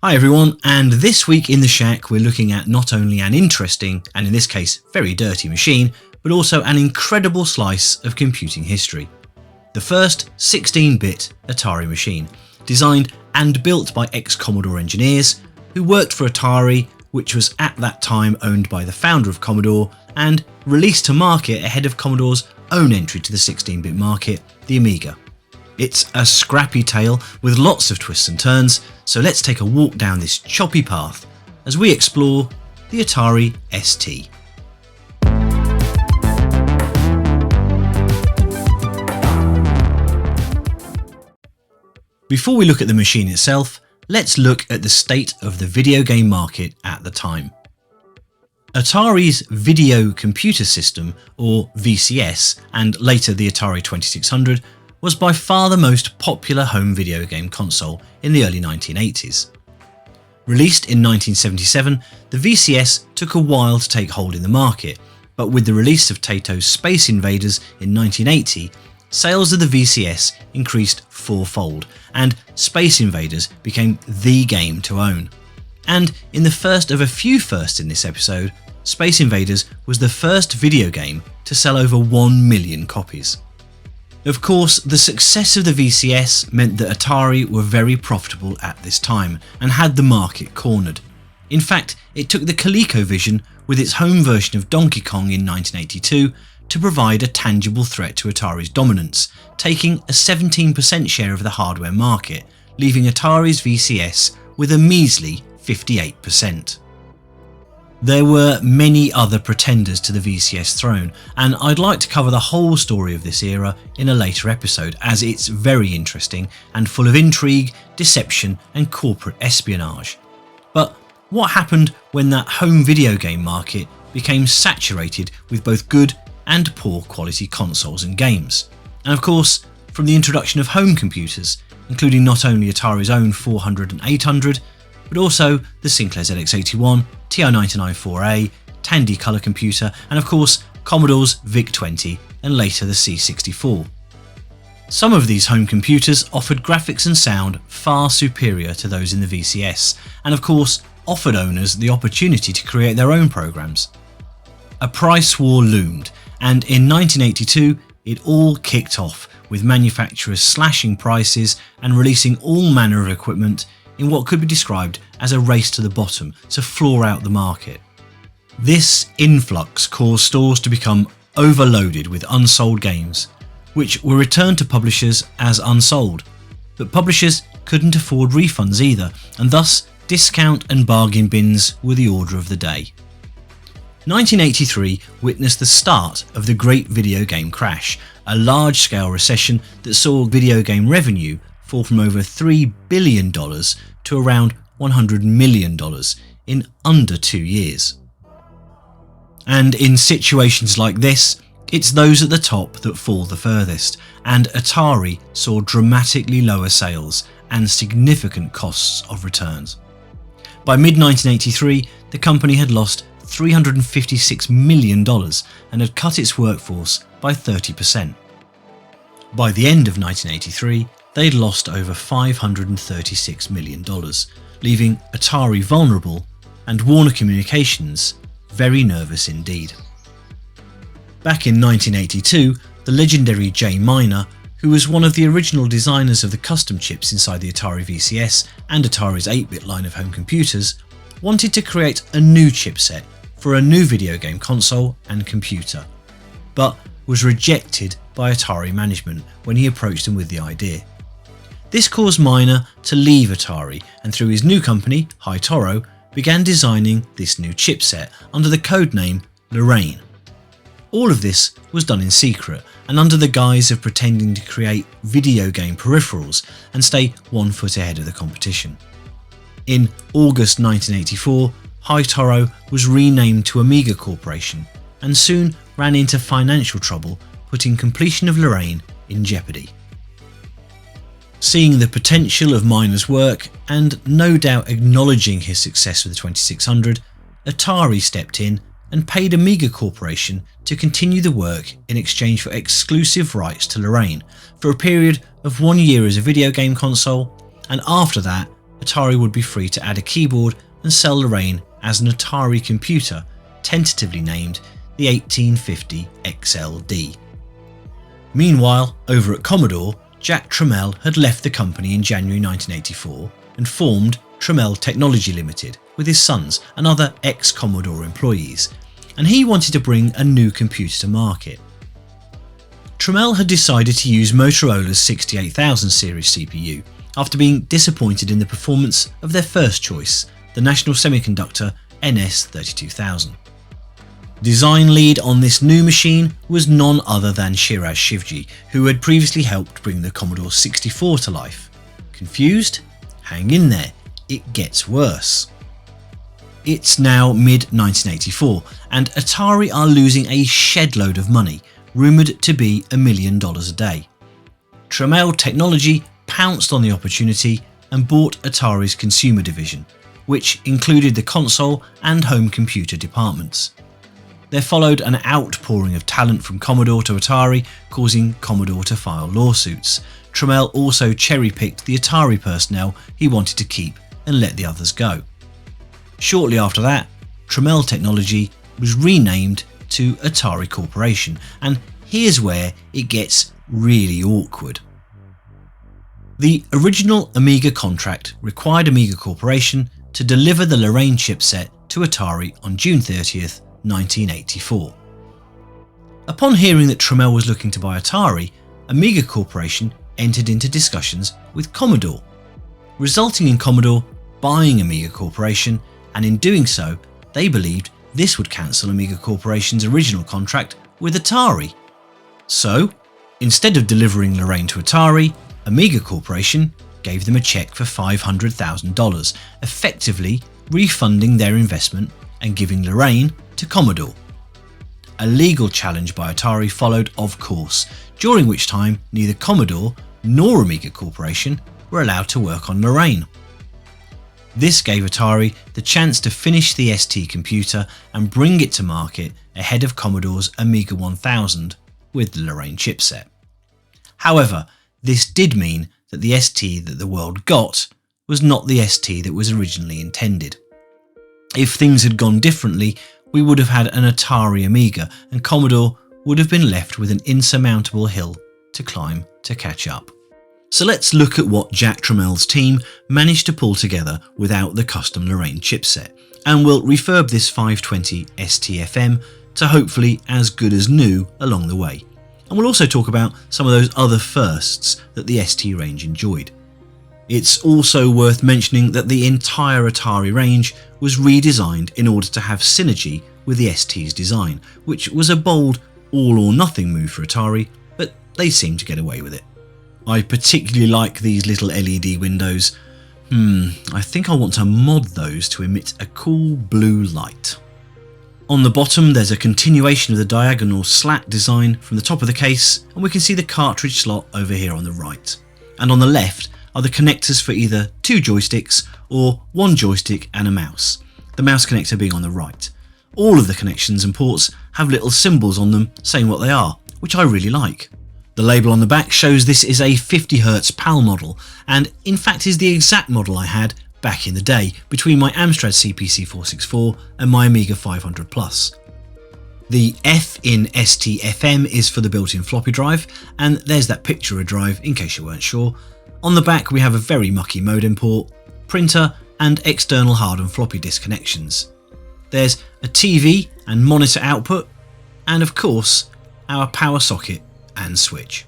Hi everyone, and this week in the Shack we're looking at not only an interesting, and in this case very dirty machine, but also an incredible slice of computing history. The first 16-bit Atari machine, designed and built by ex-Commodore engineers who worked for Atari, which was at that time owned by the founder of Commodore, and released to market ahead of Commodore's own entry to the 16-bit market, the Amiga. It's a scrappy tale with lots of twists and turns, so let's take a walk down this choppy path as we explore the Atari ST. Before we look at the machine itself, let's look at the state of the video game market at the time. Atari's Video Computer System, or VCS, and later the Atari 2600, was by far the most popular home video game console in the early 1980s. Released in 1977, the VCS took a while to take hold in the market, but with the release of Taito's Space Invaders in 1980, sales of the VCS increased fourfold, and Space Invaders became the game to own. And in the first of a few firsts in this episode, Space Invaders was the first video game to sell over 1 million copies. Of course, the success of the VCS meant that Atari were very profitable at this time and had the market cornered. In fact, it took the ColecoVision with its home version of Donkey Kong in 1982 to provide a tangible threat to Atari's dominance, taking a 17% share of the hardware market, leaving Atari's VCS with a measly 58%. There were many other pretenders to the VCS throne, and I'd like to cover the whole story of this era in a later episode, as it's very interesting and full of intrigue, deception and corporate espionage. But what happened when that home video game market became saturated with both good and poor quality consoles and games? And of course, from the introduction of home computers, including not only Atari's own 400 and 800, but also the Sinclair ZX81, TI-99-4A, Tandy colour computer, and of course Commodore's VIC-20 and later the C64. Some of these home computers offered graphics and sound far superior to those in the VCS, and of course offered owners the opportunity to create their own programs. A price war loomed, and in 1982 it all kicked off, with manufacturers slashing prices and releasing all manner of equipment in what could be described as a race to the bottom to floor out the market. This influx caused stores to become overloaded with unsold games, which were returned to publishers as unsold. But publishers couldn't afford refunds either, and thus discount and bargain bins were the order of the day. 1983 witnessed the start of the Great Video Game Crash, a large-scale recession that saw video game revenue fall from over $3 billion to around $100 million in under 2 years. And in situations like this, it's those at the top that fall the furthest, and Atari saw dramatically lower sales and significant costs of returns. By mid-1983, the company had lost $356 million and had cut its workforce by 30%. By the end of 1983, they'd lost over $536 million, leaving Atari vulnerable and Warner Communications very nervous indeed. Back in 1982, the legendary Jay Miner, who was one of the original designers of the custom chips inside the Atari VCS and Atari's 8-bit line of home computers, wanted to create a new chipset for a new video game console and computer, but was rejected by Atari management when he approached them with the idea. This caused Miner to leave Atari, and through his new company, High Toro, began designing this new chipset under the codename Lorraine. All of this was done in secret and under the guise of pretending to create video game peripherals and stay 1 foot ahead of the competition. In August 1984, High Toro was renamed to Amiga Corporation and soon ran into financial trouble, putting completion of Lorraine in jeopardy. Seeing the potential of Miner's work and no doubt acknowledging his success with the 2600, Atari stepped in and paid Amiga Corporation to continue the work in exchange for exclusive rights to Lorraine for a period of 1 year as a video game console, and after that Atari would be free to add a keyboard and sell Lorraine as an Atari computer, tentatively named the 1850 XLD. Meanwhile, over at Commodore, Jack Tramiel had left the company in January 1984 and formed Tramiel Technology Limited with his sons and other ex-Commodore employees, and he wanted to bring a new computer to market. Tramiel had decided to use Motorola's 68000 series CPU after being disappointed in the performance of their first choice, the National Semiconductor NS32000. Design lead on this new machine was none other than Shiraz Shivji, who had previously helped bring the Commodore 64 to life. Confused? Hang in there, it gets worse. It's now mid-1984 and Atari are losing a shed load of money, rumoured to be $1 million a day. Tramiel Technology pounced on the opportunity and bought Atari's consumer division, which included the console and home computer departments. There followed an outpouring of talent from Commodore to Atari, causing Commodore to file lawsuits. Tramiel also cherry-picked the Atari personnel he wanted to keep and let the others go. Shortly after that, Tramiel Technology was renamed to Atari Corporation, and here's where it gets really awkward. The original Amiga contract required Amiga Corporation to deliver the Lorraine chipset to Atari on June 30th, 1984. Upon hearing that Tramiel was looking to buy Atari, Amiga Corporation entered into discussions with Commodore, resulting in Commodore buying Amiga Corporation, and in doing so, they believed this would cancel Amiga Corporation's original contract with Atari. So, instead of delivering Lorraine to Atari, Amiga Corporation gave them a cheque for $500,000, effectively refunding their investment and giving Lorraine to Commodore. A legal challenge by Atari followed, of course, during which time neither Commodore nor Amiga Corporation were allowed to work on Lorraine. This gave Atari the chance to finish the ST computer and bring it to market ahead of Commodore's Amiga 1000 with the Lorraine chipset. However, this did mean that the ST that the world got was not the ST that was originally intended. If things had gone differently, we would have had an Atari Amiga and Commodore would have been left with an insurmountable hill to climb to catch up. So let's look at what Jack Tramiel's team managed to pull together without the custom Lorraine chipset, and we'll refurb this 520 ST-FM to hopefully as good as new along the way. And we'll also talk about some of those other firsts that the ST range enjoyed. It's also worth mentioning that the entire Atari range was redesigned in order to have synergy with the ST's design, which was a bold all or nothing move for Atari, but they seemed to get away with it. I particularly like these little LED windows. I think I want to mod those to emit a cool blue light. On the bottom there's a continuation of the diagonal slat design from the top of the case, and we can see the cartridge slot over here on the right. And on the left are the connectors for either two joysticks or one joystick and a mouse, the mouse connector being on the right. All of the connections and ports have little symbols on them saying what they are, which I really like. The label on the back shows this is a 50Hz PAL model, and in fact is the exact model I had back in the day between my Amstrad CPC464 and my Amiga 500 Plus. The F in ST-FM is for the built-in floppy drive, and there's that picture of a drive in case you weren't sure. On the back we have a very mucky modem port, printer and external hard and floppy disk connections. There's a TV and monitor output, and of course our power socket and switch.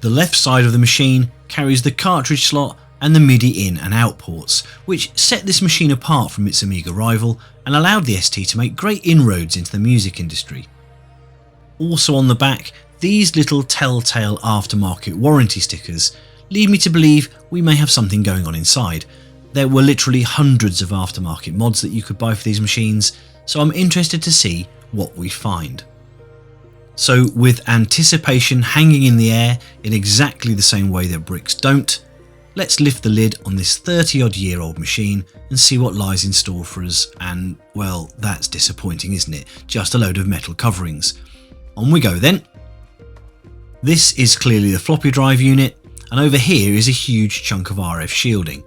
The left side of the machine carries the cartridge slot and the MIDI in and out ports, which set this machine apart from its Amiga rival and allowed the ST to make great inroads into the music industry. Also on the back, these little telltale aftermarket warranty stickers lead me to believe we may have something going on inside. There were literally hundreds of aftermarket mods that you could buy for these machines, so I'm interested to see what we find. So with anticipation hanging in the air in exactly the same way that bricks don't, let's lift the lid on this 30-odd-year-old machine and see what lies in store for us, and well, that's disappointing, isn't it? Just a load of metal coverings. On we go then. This is clearly the floppy drive unit, and over here is a huge chunk of RF shielding.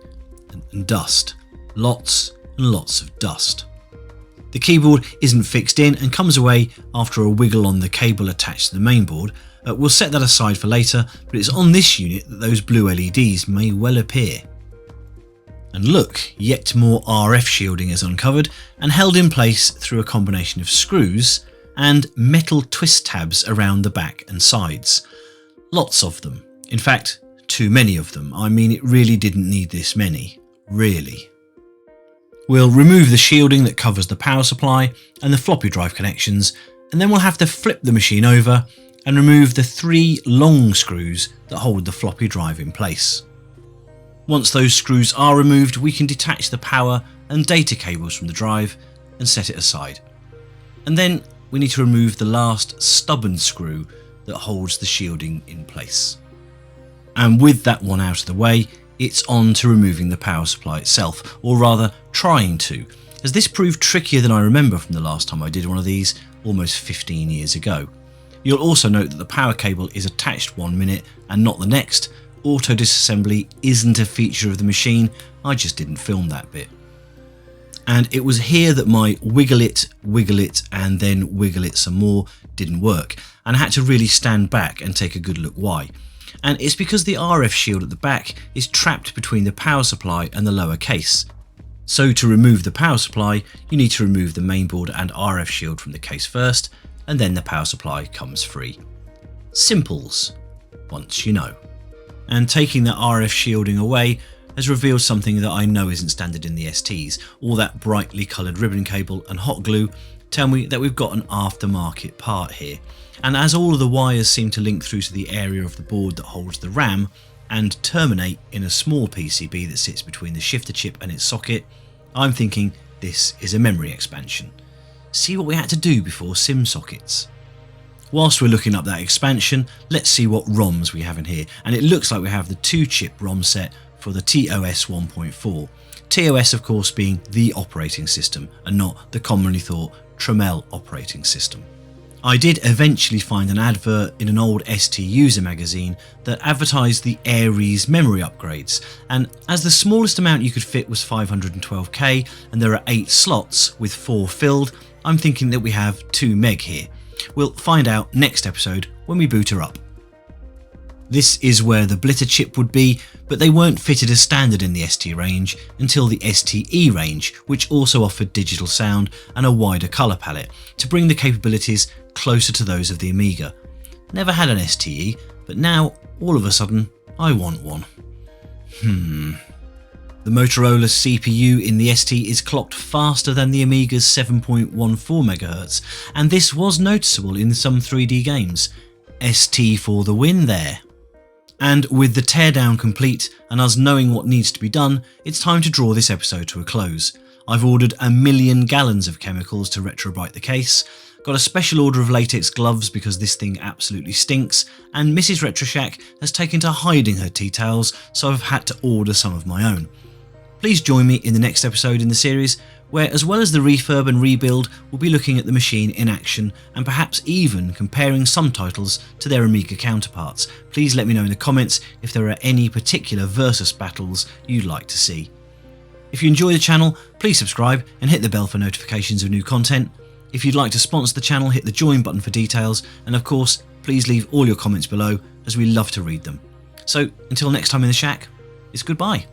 and dust. Lots and lots of dust. The keyboard isn't fixed in and comes away after a wiggle on the cable attached to the mainboard. We'll set that aside for later, but it's on this unit that those blue LEDs may well appear. And look, yet more RF shielding is uncovered and held in place through a combination of screws and metal twist tabs around the back and sides. Lots of them. In fact, too many of them. I mean, it really didn't need this many. Really. We'll remove the shielding that covers the power supply and the floppy drive connections, and then we'll have to flip the machine over and remove the 3 long screws that hold the floppy drive in place. Once those screws are removed, we can detach the power and data cables from the drive and set it aside. And then we need to remove the last stubborn screw that holds the shielding in place. And with that one out of the way, it's on to removing the power supply itself, or rather trying to, as this proved trickier than I remember from the last time I did one of these almost 15 years ago. You'll also note that the power cable is attached one minute and not the next. Auto disassembly isn't a feature of the machine, I just didn't film that bit. And it was here that my wiggle it, and then wiggle it some more didn't work, and I had to really stand back and take a good look why. And it's because the RF shield at the back is trapped between the power supply and the lower case. So to remove the power supply, you need to remove the mainboard and RF shield from the case first, and then the power supply comes free. Simples, once you know. And taking the RF shielding away has revealed something that I know isn't standard in the STs. All that brightly coloured ribbon cable and hot glue tell me that we've got an aftermarket part here. And as all of the wires seem to link through to the area of the board that holds the RAM and terminate in a small PCB that sits between the shifter chip and its socket, I'm thinking this is a memory expansion. See what we had to do before SIM sockets. Whilst we're looking up that expansion, let's see what ROMs we have in here, and it looks like we have the 2-chip ROM set for the TOS 1.4. TOS of course being the operating system and not the commonly thought Tramiel operating system. I did eventually find an advert in an old ST user magazine that advertised the Aries memory upgrades, and as the smallest amount you could fit was 512k and there are 8 slots with 4 filled, I'm thinking that we have 2 meg here. We'll find out next episode when we boot her up. This is where the Blitter chip would be, but they weren't fitted as standard in the ST range until the STE range, which also offered digital sound and a wider colour palette to bring the capabilities closer to those of the Amiga. Never had an STE, but now all of a sudden I want one. The Motorola CPU in the ST is clocked faster than the Amiga's 7.14 MHz, and this was noticeable in some 3D games. ST for the win there. And with the teardown complete and us knowing what needs to be done, it's time to draw this episode to a close. I've ordered 1 million gallons of chemicals to retrobrite the case, got a special order of latex gloves because this thing absolutely stinks, and Mrs. RetroShack has taken to hiding her tea towels, so I've had to order some of my own. Please join me in the next episode in the series, where as well as the refurb and rebuild, we'll be looking at the machine in action and perhaps even comparing some titles to their Amiga counterparts. Please let me know in the comments if there are any particular versus battles you'd like to see. If you enjoy the channel, please subscribe and hit the bell for notifications of new content. If you'd like to sponsor the channel, hit the join button for details, and of course, please leave all your comments below as we love to read them. So until next time in the shack, it's goodbye.